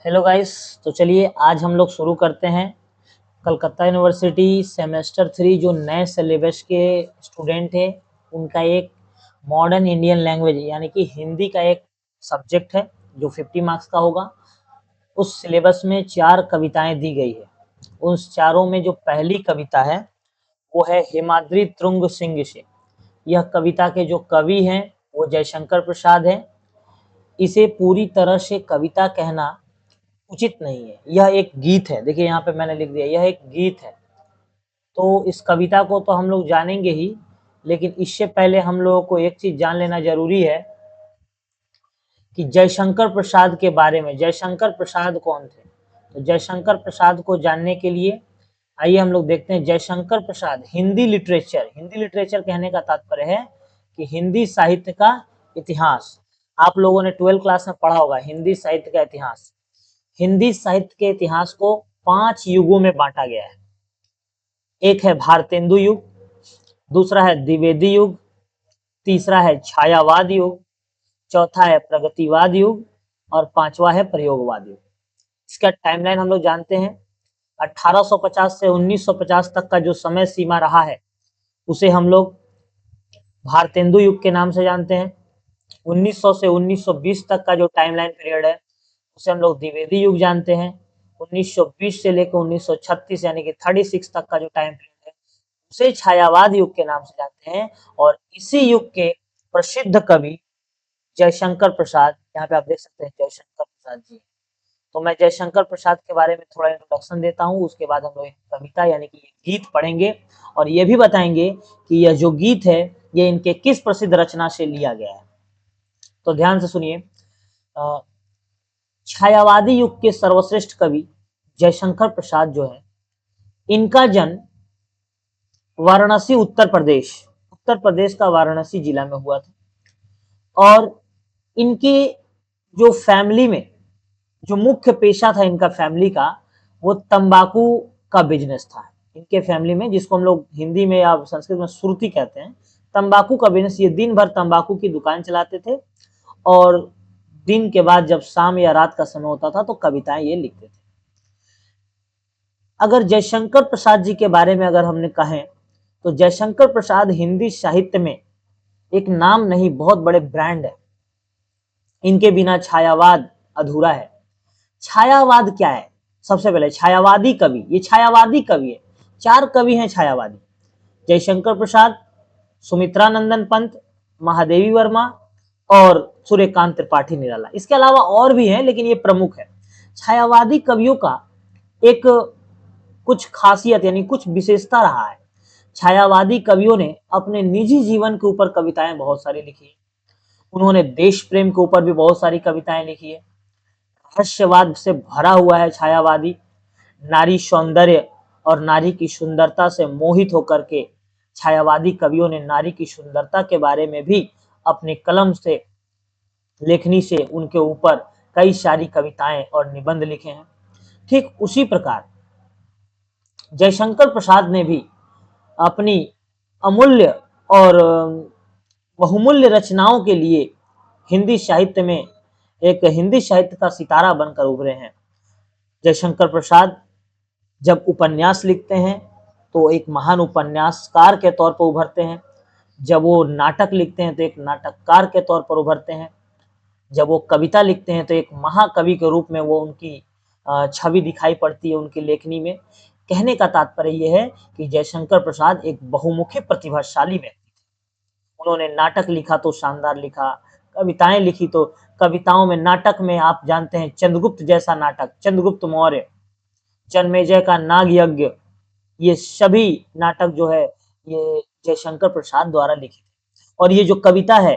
Hello guys. तो चलिए आज हम लोग शुरू करते हैं। कलकत्ता यूनिवर्सिटी सेमेस्टर 3 जो नए सिलेबस के स्टूडेंट हैं उनका एक मॉडर्न इंडियन लैंग्वेज यानी कि हिंदी का एक सब्जेक्ट है जो 50 मार्क्स का होगा। उस सिलेबस में 4 कविताएं दी गई है। उन चारों में जो पहली कविता है वो है हिमाद्री तुंग सिंह से। यह कविता के जो कवि हैं वो जयशंकर प्रसाद हैं। इसे पूरी तरह से कविता कहना उचित नहीं है, यह एक गीत है। देखिए यहाँ पे मैंने लिख दिया, यह एक गीत है। तो इस कविता को तो हम लोग जानेंगे ही, लेकिन इससे पहले हम लोगों को एक चीज जान लेना जरूरी है कि जयशंकर प्रसाद के बारे में। जयशंकर प्रसाद कौन थे? तो जयशंकर प्रसाद को जानने के लिए आइए हम लोग देखते हैं। जयशंकर प्रसाद हिंदी लिटरेचर कहने का तात्पर्य है कि हिंदी साहित्य का इतिहास। आप लोगों ने 12th क्लास में पढ़ा होगा हिंदी साहित्य का इतिहास। हिंदी साहित्य के इतिहास को 5 युगों में बांटा गया है। एक है भारतेंदु युग, दूसरा है द्विवेदी युग, तीसरा है छायावाद युग, चौथा है प्रगतिवाद युग और पांचवा है प्रयोगवाद युग। इसका टाइमलाइन हम लोग जानते हैं। 1850 से 1950 तक का जो समय सीमा रहा है उसे हम लोग भारतेंदु युग के नाम से जानते हैं। 1900 से 1920 तक का जो टाइमलाइन पीरियड है उसे हम लोग द्विवेदी युग जानते हैं। 1920 से लेकर 1936 यानी कि 36 तक का जो टाइम पीरियड है उसे छायावाद युग के नाम से जानते हैं। और इसी युग के प्रसिद्ध कवि जयशंकर प्रसाद, यहाँ पे आप देख सकते हैं जयशंकर प्रसाद जी। तो मैं जयशंकर प्रसाद के बारे में थोड़ा इंट्रोडक्शन देता हूँ, उसके बाद हम लोग एक कविता यानी कि गीत पढ़ेंगे और ये भी बताएंगे कि यह जो गीत है ये इनके किस प्रसिद्ध रचना से लिया गया है। तो ध्यान से सुनिए। छायावादी युग के सर्वश्रेष्ठ कवि जयशंकर प्रसाद जो है, इनका जन्म वाराणसी उत्तर प्रदेश का वाराणसी जिला में हुआ था। और इनकी जो फैमिली में जो मुख्य पेशा था इनका फैमिली का, वो तंबाकू का बिजनेस था। इनके फैमिली में, जिसको हम लोग हिंदी में या संस्कृत में सुरती कहते हैं, तंबाकू का बिजनेस। ये दिन भर तंबाकू की दुकान चलाते थे और दिन के बाद जब शाम या रात का समय होता था तो कविताएं ये लिखते थे। अगर जयशंकर प्रसाद जी के बारे में अगर हमने कहें तो जयशंकर प्रसाद हिंदी साहित्य में एक नाम नहीं, बहुत बड़े ब्रांड है। इनके बिना छायावाद अधूरा है। छायावाद क्या है? सबसे पहले छायावादी कवि, ये छायावादी कवि है। 4 कवि हैं छायावादी: जयशंकर प्रसाद, सुमित्रा नंदन पंत, महादेवी वर्मा और सूर्यकांत त्रिपाठी निराला। इसके अलावा और भी हैं लेकिन ये प्रमुख है। छायावादी कवियों का एक कुछ खासियत यानी कुछ विशेषता रहा है। छायावादी कवियों ने अपने निजी जीवन के ऊपर कविताएं बहुत सारी लिखी है। उन्होंने देश प्रेम के ऊपर भी बहुत सारी कविताएं लिखी है। रहस्यवाद से भरा हुआ है छायावादी। नारी सौंदर्य और नारी की सुंदरता से मोहित होकर के छायावादी कवियों ने नारी की सुंदरता के बारे में भी अपनी कलम से, लेखनी से उनके ऊपर कई सारी कविताएं और निबंध लिखे हैं। ठीक उसी प्रकार जयशंकर प्रसाद ने भी अपनी अमूल्य और बहुमूल्य रचनाओं के लिए हिंदी साहित्य में एक हिंदी साहित्य का सितारा बनकर उभरे हैं। जयशंकर प्रसाद जब उपन्यास लिखते हैं तो एक महान उपन्यासकार के तौर पर उभरते हैं। जब वो नाटक लिखते हैं तो एक नाटककार के तौर पर उभरते हैं। जब वो कविता लिखते हैं तो एक महाकवि के रूप में वो उनकी छवि दिखाई पड़ती है उनकी लेखनी में। कहने का तात्पर्य यह है कि जयशंकर प्रसाद एक बहुमुखी प्रतिभाशाली व्यक्ति थे। उन्होंने नाटक लिखा तो शानदार लिखा, कविताएं लिखी तो कविताओं में, नाटक में आप जानते हैं चंद्रगुप्त जैसा नाटक, चंद्रगुप्त मौर्य, जन्मेजय का नाग यज्ञ, ये सभी नाटक जो है ये जयशंकर प्रसाद द्वारा लिखे थे। और ये जो कविता है,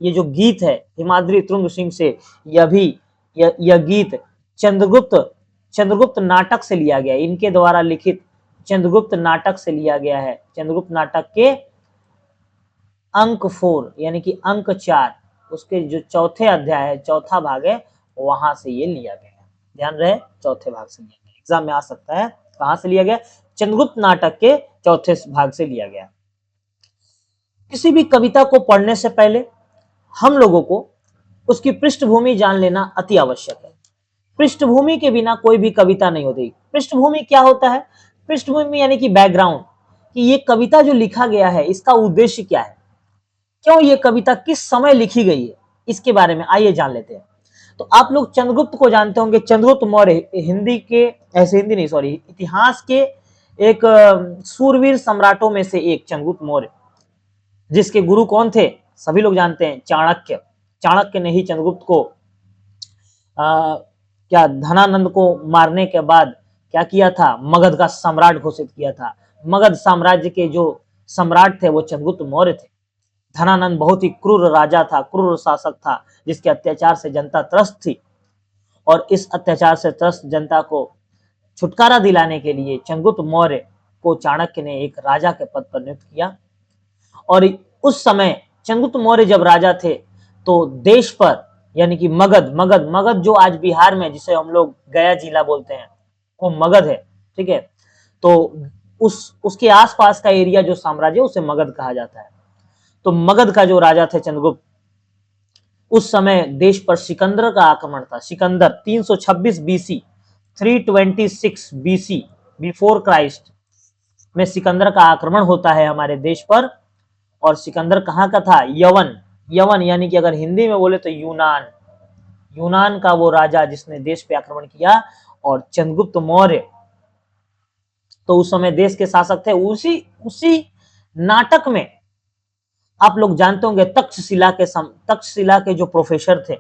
ये जो गीत है हिमाद्री तुंग सिंह से, यह भी यह गीत चंद्रगुप्त नाटक से लिया गया है। इनके द्वारा लिखित चंद्रगुप्त नाटक से लिया गया है। चंद्रगुप्त नाटक के अंक 4 यानी कि अंक 4, उसके जो चौथे अध्याय है, चौथा भाग है, वहां से ये लिया गया है। ध्यान रहे, चौथे भाग से लिया गया। एग्जाम में आ सकता है कहां से लिया गया? चंद्रगुप्त नाटक के चौथे भाग से लिया गया। किसी भी कविता को पढ़ने से पहले हम लोगों को उसकी पृष्ठभूमि जान लेना अति आवश्यक है। पृष्ठभूमि के बिना कोई भी कविता नहीं होती। पृष्ठभूमि क्या होता है? पृष्ठभूमि यानी कि बैकग्राउंड, कि ये कविता जो लिखा गया है इसका उद्देश्य क्या है, क्यों ये कविता किस समय लिखी गई है, इसके बारे में आइए जान लेते हैं। तो आप लोग चंद्रगुप्त को जानते होंगे। चंद्रगुप्त मौर्य हिंदी के, ऐसे हिंदी नहीं सॉरी, इतिहास के एक सूरवीर सम्राटों में से एक चंद्रगुप्त मौर्य, जिसके गुरु कौन थे सभी लोग जानते हैं, चाणक्य। चाणक्य ने ही चंद्रगुप्त को क्या धनानंद को मारने के बाद क्या किया था, मगध का सम्राट घोषित किया था। मगध साम्राज्य के जो सम्राट थे वो चंद्रगुप्त मौर्य थे। धनानंद बहुत ही क्रूर राजा था, क्रूर शासक था, जिसके अत्याचार से जनता त्रस्त थी, और इस अत्याचार से त्रस्त जनता को छुटकारा दिलाने के लिए चंद्रगुप्त मौर्य को चाणक्य ने एक राजा के पद पर नियुक्त किया। और उस समय चंद्रगुप्त मौर्य जब राजा थे तो देश पर, यानी कि मगध मगध मगध जो आज बिहार में, जिसे हम लोग गया जिला बोलते हैं, वो मगध है, ठीक है। तो उसके आसपास का एरिया जो साम्राज्य, उसे मगध कहा जाता है। तो मगध का जो राजा थे चंद्रगुप्त, उस समय देश पर सिकंदर का आक्रमण था। Sikandar 326 BC, 326 BC before Christ में सिकंदर का आक्रमण होता है हमारे देश पर। और सिकंदर कहाँ का था? यवन। यवन यानी कि अगर हिंदी में बोले तो यूनान। यूनान का वो राजा जिसने देश पे आक्रमण किया। और चंद्रगुप्त मौर्य तो उस समय देश के शासक थे। उसी नाटक में आप लोग जानते होंगे तक्षशिला के जो प्रोफेसर थे,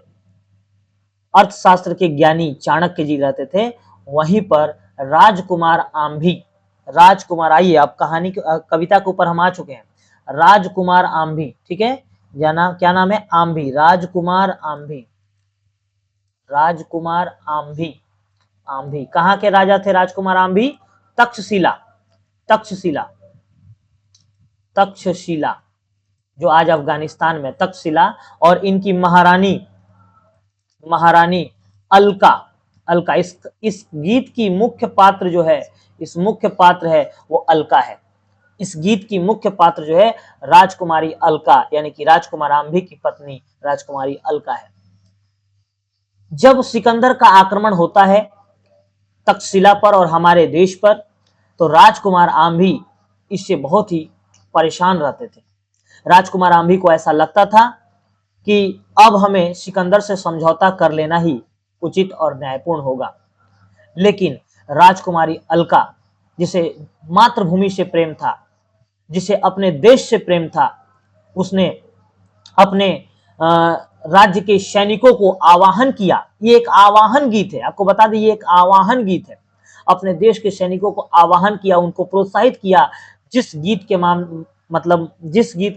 अर्थशास्त्र के ज्ञानी चाणक्य जी रहते थे, वहीं पर राजकुमार आम्भी, राजकुमार, आइए आप कहानी कविता के ऊपर हम आ चुके हैं। राजकुमार आम्भी, ठीक है, जाना क्या नाम है? आम्भी, राजकुमार आम्भी। राजकुमार आम्भी, आम्भी कहाँ के राजा थे? राजकुमार आम्भी तक्षशिला, तक्षशिला, तक्षशिला जो आज अफगानिस्तान में तक्षशिला। और इनकी महारानी, महारानी अलका। अलका, इस गीत की मुख्य पात्र जो है, इस मुख्य पात्र है वो अलका है। इस गीत की मुख्य पात्र जो है राजकुमारी अलका, यानी कि राजकुमार आम्भी की पत्नी राजकुमारी अलका है। जब सिकंदर का आक्रमण होता है तक्षशिला पर और हमारे देश पर, तो राजकुमार आम्भी इससे बहुत ही परेशान रहते थे। राजकुमार आम्भी को ऐसा लगता था कि अब हमें सिकंदर से समझौता कर लेना ही उचित और न्यायपूर्ण होगा। लेकिन राजकुमारी अलका, जिसे मातृभूमि से प्रेम था, जिसे अपने देश से प्रेम था, उसने अपने राज्य के सैनिकों को आवाहन किया। ये एक आवाहन गीत है, आपको बता दें, ये एक आवाहन गीत है। अपने देश के सैनिकों को आवाहन किया, उनको प्रोत्साहित किया। जिस गीत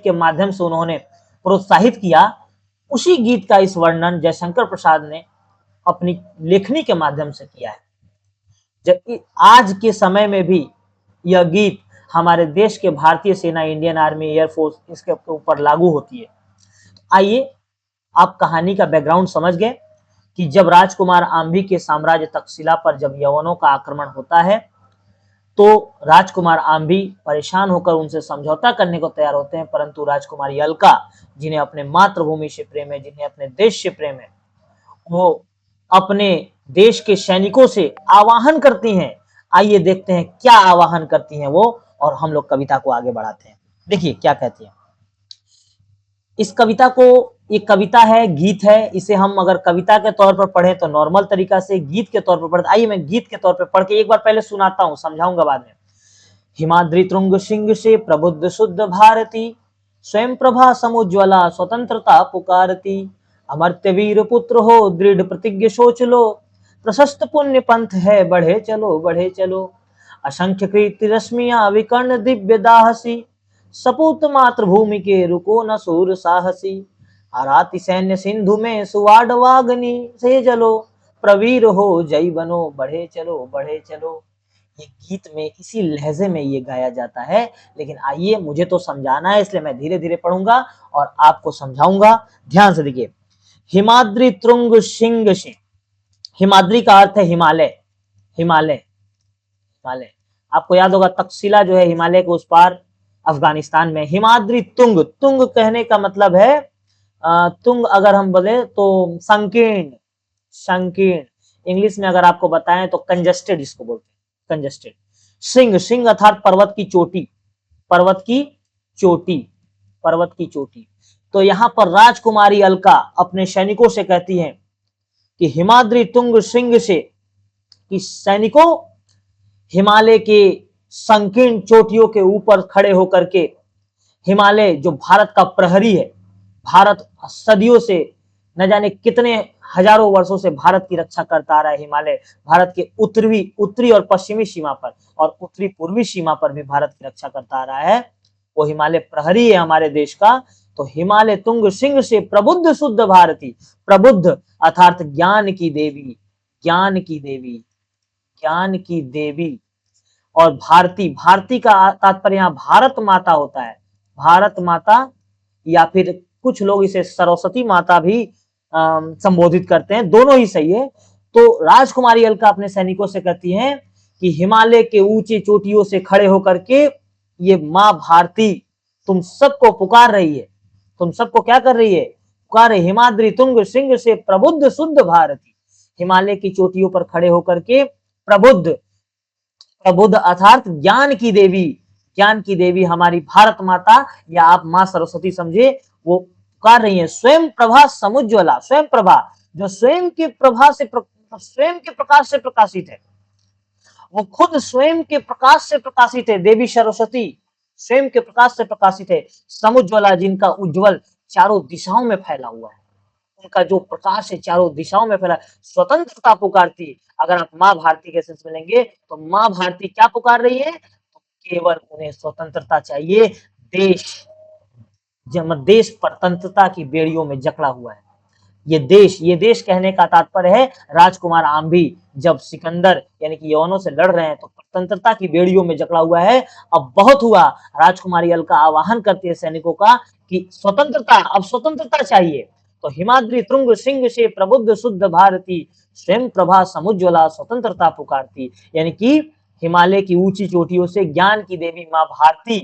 के माध्यम से उन्होंने प्रोत्साहित किया, उसी गीत का इस वर्णन जयशंकर प्रसाद ने अपनी लेखनी के माध्यम से किया है। जबकि आज के समय में भी यह गीत हमारे देश के भारतीय सेना, इंडियन आर्मी, एयरफोर्स, इसके ऊपर लागू होती है। आइए, आप कहानी का बैकग्राउंड समझ गए कि जब राजकुमार आम्भी के साम्राज्य तक्षशिला पर जब यवनों का आक्रमण होता है, तो राजकुमार आम्भी परेशान होकर उनसे समझौता करने को तैयार होते हैं, परंतु राजकुमारी अलका, जिन्हें अपने मातृभूमि से प्रेम है, जिन्हें अपने देश से प्रेम है, वो अपने देश के सैनिकों से आवाहन करती हैं। आइए देखते हैं क्या आवाहन करती हैं वो, और हम लोग कविता को आगे बढ़ाते हैं। देखिए क्या कहती हैं इस कविता को। ये कविता है, गीत है। इसे हम अगर कविता के तौर पर पढ़ें तो नॉर्मल तरीका से, गीत के तौर पर पढ़े। आइए मैं गीत के तौर पर पढ़ के एक बार पहले सुनाता हूं, समझाऊंगा बाद में। हिमाद्री तुंग सिंह से प्रबुद्ध शुद्ध भारती, स्वयं प्रभा समुज्वला स्वतंत्रता पुकारती। अमर्त्य वीर पुत्र हो दृढ़ प्रतिज्ञ सोच लो, प्रशस्त पुण्य पंथ है बढ़े चलो बढ़े चलो। असंख्य कीर्ति रश्मियां विकर्ण दिव्य दाहसी, सपूत मातृभूमि के रुको न सूर साहसी। हराती सैन्य सिंधु में सुवाडवाग्नि से जलो, प्रवीर हो जय बनो बढ़े चलो बढ़े चलो। ये गीत में इसी लहजे में ये गाया जाता है। लेकिन आइए, मुझे तो समझाना है, इसलिए मैं धीरे धीरे पढ़ूंगा और आपको समझाऊंगा। ध्यान से देखिए। हिमाद्री तुंग सिंह से, हिमाद्री का अर्थ है हिमालय, हिमालय, हिमालय। आपको याद होगा तक्षशिला जो है हिमालय के उस पार अफगानिस्तान में। हिमाद्री तुंग, तुंग कहने का मतलब है तुंग अगर हम बोले तो संकीर्ण, संकीर्ण, इंग्लिश में अगर आपको बताएं तो कंजस्टेड इसको बोलते हैं, कंजस्टेड। सिंह, सिंह अर्थात पर्वत की चोटी, पर्वत की चोटी, पर्वत की चोटी। तो यहां पर राजकुमारी अलका अपने सैनिकों से कहती हैं कि हिमाद्री तुंग सिंह से, कि सैनिकों हिमालय के संकीर्ण चोटियों के ऊपर खड़े होकर के, हिमालय जो भारत का प्रहरी है, भारत सदियों से न जाने कितने हजारों वर्षों से भारत की रक्षा करता आ रहा है। हिमालय भारत के उत्तरी और पश्चिमी सीमा पर और उत्तरी पूर्वी सीमा पर भी भारत की रक्षा करता आ रहा है। वो हिमालय प्रहरी है हमारे देश का। तो हिमालय तुंग सिंह से प्रबुद्ध शुद्ध भारती, प्रबुद्ध अर्थात ज्ञान की देवी, ज्ञान की देवी, ज्ञान की देवी। और भारती, भारती का तात्पर्य यहाँ भारत माता होता है, भारत माता, या फिर कुछ लोग इसे सरस्वती माता भी संबोधित करते हैं, दोनों ही सही है। तो राजकुमारी अलका अपने सैनिकों से कहती हैं कि हिमालय के ऊंचे चोटियों से खड़े होकर के ये मां भारती तुम सबको पुकार रही है, तुम सबको क्या कर रही है, पुकार, हिमाद्री तुंग सिंह से प्रबुद्ध शुद्ध भारती, हिमालय की चोटियों पर खड़े होकर के प्रबुद्ध, प्रबुद्ध अर्थात ज्ञान की देवी, ज्ञान की देवी हमारी भारत माता, या आप मां सरस्वती समझे, वो पुकार रही है। स्वयं प्रभा समुज्ज्वला, स्वयं प्रभा जो स्वयं की प्रभा से स्वयं के प्रकाश से प्रकाशित है, वो खुद स्वयं के प्रकाश से प्रकाशित है। देवी सरस्वती स्वयं के प्रकाश से प्रकाशित है। समुज्ज्वला जिनका उज्जवल चारों दिशाओं में फैला हुआ है, उनका जो प्रकाश है चारों दिशाओं में फैला, स्वतंत्रता पुकारती। अगर आप मां भारती के सेंस में लेंगे तो मां भारती क्या पुकार रही है, तो केवल उन्हें स्वतंत्रता चाहिए। देश, जब देश परतंत्रता की बेड़ियों में जकड़ा हुआ है, ये देश कहने का तात्पर्य है राजकुमार आम्भी जब सिकंदर यानी कि यवनों से लड़ रहे हैं तो स्वतंत्रता की बेड़ियों में जकड़ा हुआ है। अब बहुत हुआ, राजकुमारी अलका आवाहन करती है सैनिकों का कि स्वतंत्रता, अब स्वतंत्रता चाहिए। तो हिमाद्री तुंग सिंह से प्रबुद्ध शुद्ध भारती, स्वयं प्रभा समुज्ज्वला स्वतंत्रता पुकारती, यानी कि हिमालय की ऊंची चोटियों से ज्ञान की देवी मां भारती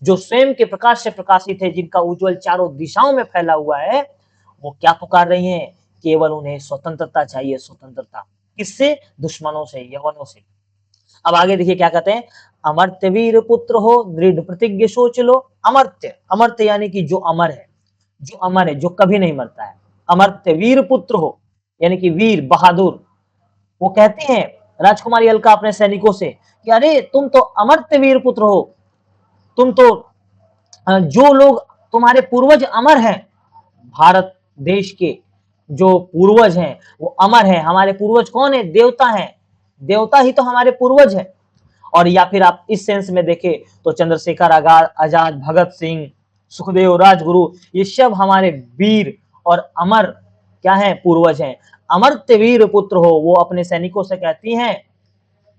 जो स्वयं के प्रकाश से प्रकाशित है, जिनका उज्जवल चारों दिशाओं में फैला हुआ है, वो क्या पुकार रही हैं, केवल उन्हें स्वतंत्रता चाहिए, स्वतंत्रता। किससे, दुश्मनों से, यवनों से। अब आगे देखिए क्या कहते हैं, अमर्त्य वीर पुत्र हो दृढ़ प्रतिज्ञ सोच लो। अमर्त्य, अमर्त्य यानी कि जो अमर है, जो अमर है, जो कभी नहीं मरता है। अमर्त्य वीर पुत्र हो यानी कि वीर, बहादुर। वो कहते हैं राजकुमारी अलका अपने सैनिकों से कि अरे तुम तो अमर्त्य वीर पुत्र हो, तुम तो जो लोग तुम्हारे पूर्वज अमर हैं, भारत देश के जो पूर्वज हैं वो अमर हैं। हमारे पूर्वज कौन है, देवता हैं, देवता ही तो हमारे पूर्वज हैं। और या फिर आप इस सेंस में देखें तो चंद्रशेखर आजाद, भगत सिंह, सुखदेव, राजगुरु, ये सब हमारे वीर और अमर क्या है, पूर्वज हैं। अमर्त्य वीर पुत्र हो, वो अपने सैनिकों से कहती हैं,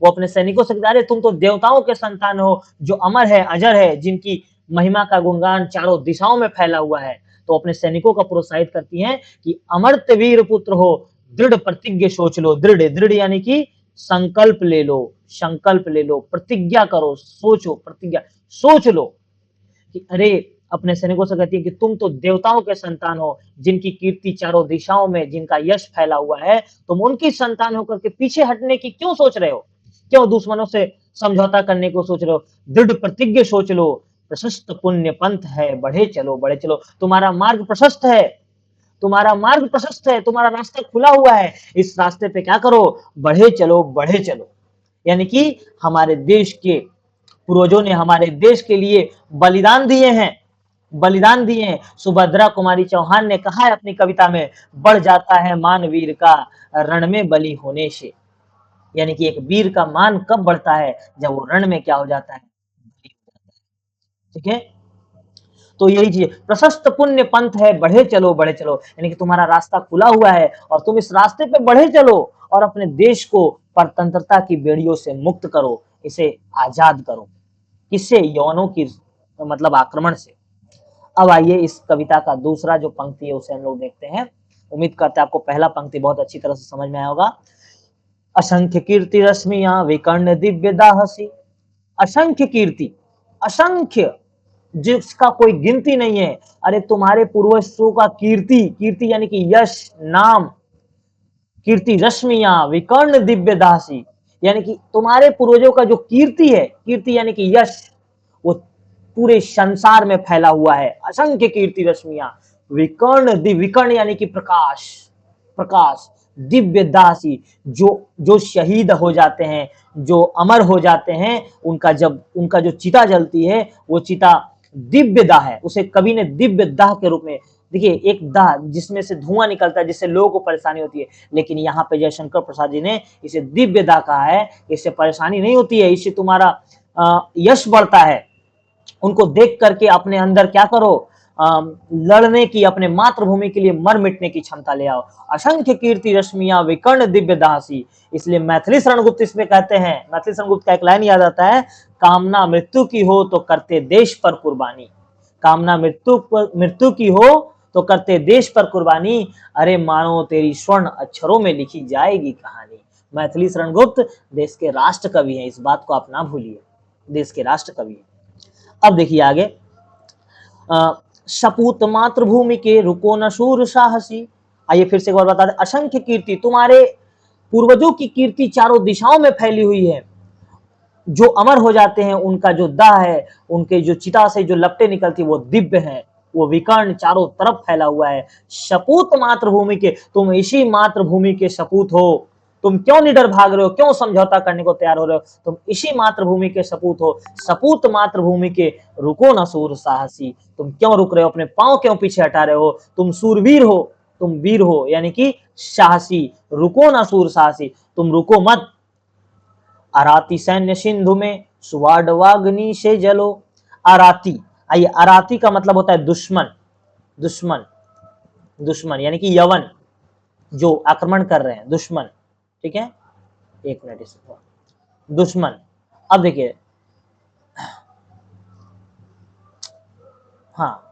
वो अपने सैनिकों से कहते हैं तुम तो देवताओं के संतान हो, जो अमर है, अजर है, जिनकी महिमा का गुणगान चारों दिशाओं में फैला हुआ है। तो अपने सैनिकों का प्रोत्साहित करती हैं कि अमर्त्य वीर पुत्र हो, दृढ़ प्रतिज्ञा सोच लो। दृढ़, दृढ़ यानी कि संकल्प ले लो, संकल्प ले लो, प्रतिज्ञा करो, सोचो, प्रतिज्ञा सोच लो कि अरे, अपने सैनिकों से कहती है कि तुम तो देवताओं के संतान हो, जिनकी कीर्ति चारों दिशाओं में, जिनका यश फैला हुआ है, तुम उनकी संतान होकर के पीछे हटने की क्यों सोच रहे हो, क्यों दुश्मनों से समझौता करने को सोच रहे हो। दृढ़ प्रतिज्ञा सोच लो, प्रशस्त पुण्य पंथ है, बढ़े चलो, बढ़े चलो। तुम्हारा मार्ग प्रशस्त है, तुम्हारा मार्ग प्रशस्त है, तुम्हारा रास्ता खुला हुआ है, इस रास्ते पे क्या करो, बढ़े चलो, बढ़े चलो। यानी कि हमारे देश के पूर्वजों ने हमारे देश के लिए बलिदान दिए हैं, बलिदान दिए हैं। सुभद्रा कुमारी चौहान ने कहा है अपनी कविता में, बढ़ जाता है मान वीर का रण में बलि होने से। यानी कि एक वीर का मान कब बढ़ता है, जब वो रण में क्या हो जाता है, ठीक है। तो यही चीज, प्रशस्त पुण्य पंथ है, बढ़े चलो, बढ़े चलो, यानी कि तुम्हारा रास्ता खुला हुआ है और तुम इस रास्ते पे बढ़े चलो और अपने देश को परतंत्रता की बेड़ियों से मुक्त करो, इसे आजाद करो। किससे, यौनों की मतलब आक्रमण से। अब आइए इस कविता का दूसरा जो पंक्ति है उसे हम लोग देखते हैं। उम्मीद करते हैं आपको पहला पंक्ति बहुत अच्छी तरह से समझ में आया होगा। असंख्य कीर्ति रश्मियां विकर्ण दिव्य दाहसी। असंख्य कीर्ति, असंख्य, जिसका कोई गिनती नहीं है। अरे तुम्हारे पूर्वजों का कीर्ति, कीर्ति यानी कि यश, नाम, कीर्ति रश्मियां विकर्ण दिव्य दासी, यानी कि तुम्हारे पूर्वजों का जो कीर्ति है, कीर्ति यानी कि यश, वो पूरे संसार में फैला हुआ है। असंख्य कीर्ति रश्मियां, विकर्ण यानी कि प्रकाश, प्रकाश, दिव्य दासी, जो शहीद हो जाते हैं, जो अमर हो जाते हैं, उनका जो चिता जलती है, वो चिता दिव्य दाह है। उसे कवि ने दिव्य दाह के रूप में, देखिए एक दाह जिसमें से धुआं निकलता है, जिससे लोगों को परेशानी होती है, लेकिन यहाँ पे जयशंकर प्रसाद जी ने इसे दिव्य दाह कहा है। इससे परेशानी नहीं होती है, इससे तुम्हारा यश बढ़ता है। उनको देख करके अपने अंदर क्या करो, लड़ने की, अपने मातृभूमि के लिए मर मिटने की क्षमता ले आओ। असंख्य कीर्ति रश्मियां विकर्ण दिव्य दासी, इसलिए मैथिली शरणगुप्त इसमें कहते हैं, मैथिली शरणगुप्त का एक लाइन याद आता है, कामना मृत्यु की हो तो करते देश पर कुर्बानी, कामना मृत्यु की हो तो करते देश पर कुर्बानी, अरे मानो तेरी स्वर्ण अक्षरों में लिखी जाएगी कहानी। मैथिली शरणगुप्त देश के राष्ट्र कवि हैं, इस बात को आप ना भूलिए, देश के राष्ट्र कवि हैं। अब देखिए आगे, सपूत मातृभूमि के रुको न शूर साहसी। आइए फिर से एक बार बता दें, असंख्य कीर्ति, तुम्हारे पूर्वजों की कीर्ति चारों दिशाओं में फैली हुई है। जो अमर हो जाते हैं, उनका जो दाह है, उनके जो चिता से जो लपटें निकलती, वो दिव्य है, वो विकर्ण चारों तरफ फैला हुआ है। सपूत मातृभूमि के, तुम इसी मातृभूमि के सपूत हो। तुम क्यों निडर भाग रहे हो, क्यों समझौता करने को तैयार हो रहे हो, तुम इसी मातृभूमि के सपूत हो। सपूत मातृभूमि के रुको न सूर साहसी, तुम क्यों रुक रहे हो, अपने पांव क्यों पीछे हटा रहे हो, तुम सूरवीर हो, तुम वीर हो, यानी कि साहसी। रुको न सूर साहसी, तुम रुको मत। अराती सैन्य सिंधु में सुवाडवाग्नि से जलो। अराती, आइए, अराती का मतलब होता है दुश्मन, दुश्मन, दुश्मन यानी कि यवन, जो आक्रमण कर रहे हैं, दुश्मन, ठीक है, एक मिनट, इस दुश्मन। अब देखिए, हाँ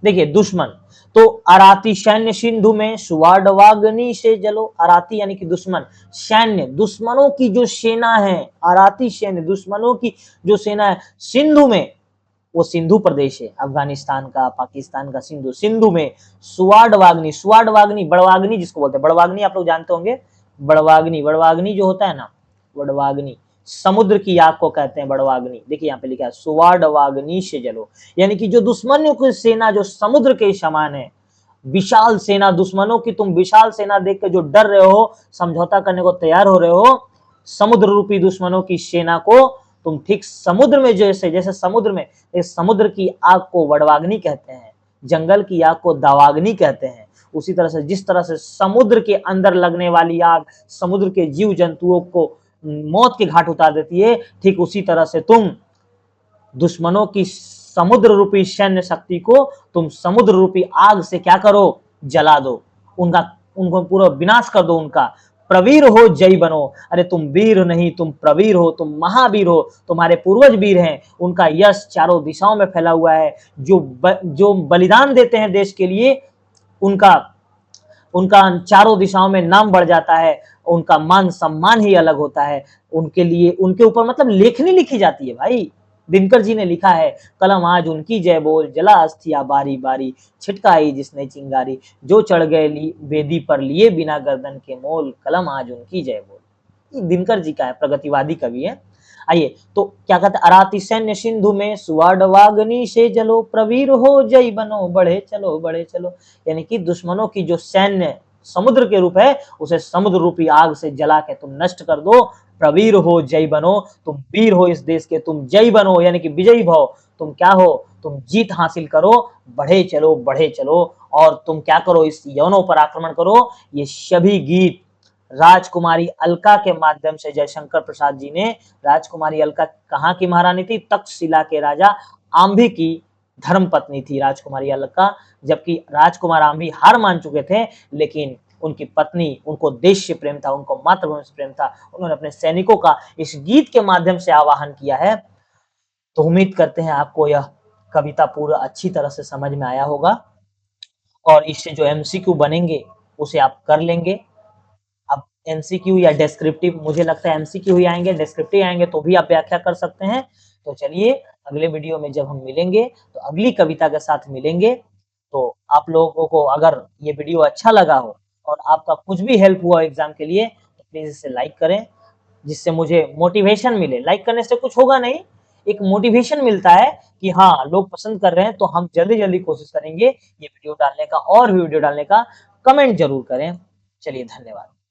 देखिए, दुश्मन तो अराती सैन्य सिंधु में सुवाडवाग्नि से जलो। अराती यानी कि दुश्मन, सैन्य दुश्मनों की जो सेना है, अराती सैन्य दुश्मनों की जो सेना है सिंधु में, वो सिंधु प्रदेश है, अफगानिस्तान का, पाकिस्तान का सिंधु, सिंधु में सुवाडवाग्नि, सुवाडवाग्नि, बड़वाग्नि जिसको बोलते हैं, बड़वाग्नि आप लोग जानते होंगे, बड़वाग्नि, बड़वाग्नि जो होता है ना, बड़वाग्नि समुद्र की आग को कहते हैं बड़वाग्नि। देखिए यहाँ पे लिखा है सुवाडवाग्नि से जलो, यानी कि जो दुश्मनों की सेना जो समुद्र के समान है, विशाल सेना, दुश्मनों की तुम विशाल सेना देख के जो डर रहे हो, समझौता करने को तैयार हो रहे हो, समुद्र रूपी दुश्मनों की सेना को तुम ठीक समुद्र में, जैसे जैसे समुद्र में, इस समुद्र की आग को वडवाग्नि कहते हैं, जंगल की आग को दावाग्नि कहते हैं, उसी तरह से जिस तरह से समुद्र के अंदर लगने वाली आग समुद्र के जीव जंतुओं को मौत के घाट उतार देती है, ठीक उसी तरह से तुम दुश्मनों की समुद्र रूपी सैन्य शक्ति को तुम समुद्र रूपी आग से क्या करो, जला दो, उनको पूरा विनाश कर दो उनका। प्रवीर हो जय बनो, अरे तुम वीर नहीं, तुम प्रवीर हो, तुम महावीर हो, तुम्हारे पूर्वज वीर हैं, उनका यश चारों दिशाओं में फैला हुआ है। जो बलिदान देते हैं देश के लिए, उनका उनका चारों दिशाओं में नाम बढ़ जाता है, उनका मान सम्मान ही अलग होता है। उनके लिए, उनके ऊपर मतलब लेखनी लिखी जाती है भाई। दिनकर जी ने लिखा है, कलम आज उनकी जय बोल, जला अस्थिया बारी बारी, छिटकाई जिसने चिंगारी, जो चढ़ गए वेदी पर लिए बिना गर्दन के मोल, कलम आज उनकी जय बोल। ये दिनकर जी का है, प्रगतिवादी कवि है। आइए, तो क्या कहते हैं, अराती सैन्य सिंधु में सुवाडवाग्नि से जलो, प्रवीर हो जय बनो, बढ़े चलो बढ़े चलो, यानी कि दुश्मनों की जो सैन्य समुद्र के रूप है, उसे समुद्र रूपी आग से जला के तुम नष्ट कर दो। प्रवीर हो जय बनो, तुम वीर हो इस देश के, तुम जय बनो यानी कि विजयी भव, तुम क्या हो, तुम जीत हासिल करो, बढ़े चलो बढ़े चलो, और तुम क्या करो, इस यवनों पर आक्रमण करो। ये सभी गीत राजकुमारी अलका के माध्यम से जयशंकर प्रसाद जी ने, राजकुमारी अलका कहाँ की महारानी थी, तक्षशिला के राजा आंभी की धर्म पत्नी थी राजकुमारी अलका। जबकि राजकुमार आंभी हार मान चुके थे, लेकिन उनकी पत्नी, उनको देश से प्रेम था, उनको मातृभूमि से प्रेम था, उन्होंने अपने सैनिकों का इस गीत के माध्यम से आवाहन किया है। तो उम्मीद करते हैं आपको यह कविता पूरा अच्छी तरह से समझ में आया होगा, और इससे जो एमसीक्यू बनेंगे उसे आप कर लेंगे। अब एमसीक्यू या डेस्क्रिप्टिव, मुझे लगता है एमसीक्यू ही आएंगे, डेस्क्रिप्टिव आएंगे तो भी आप व्याख्या कर सकते हैं। तो चलिए, अगले वीडियो में जब हम मिलेंगे तो अगली कविता के साथ मिलेंगे। तो आप लोगों को अगर ये वीडियो अच्छा लगा हो और आपका कुछ भी हेल्प हुआ एग्जाम के लिए तो प्लीज इसे लाइक करें, जिससे मुझे मोटिवेशन मिले। लाइक करने से कुछ होगा नहीं, एक मोटिवेशन मिलता है कि हाँ लोग पसंद कर रहे हैं, तो हम जल्दी जल्दी कोशिश करेंगे ये वीडियो डालने का और भी वीडियो डालने का। कमेंट जरूर करें। चलिए धन्यवाद।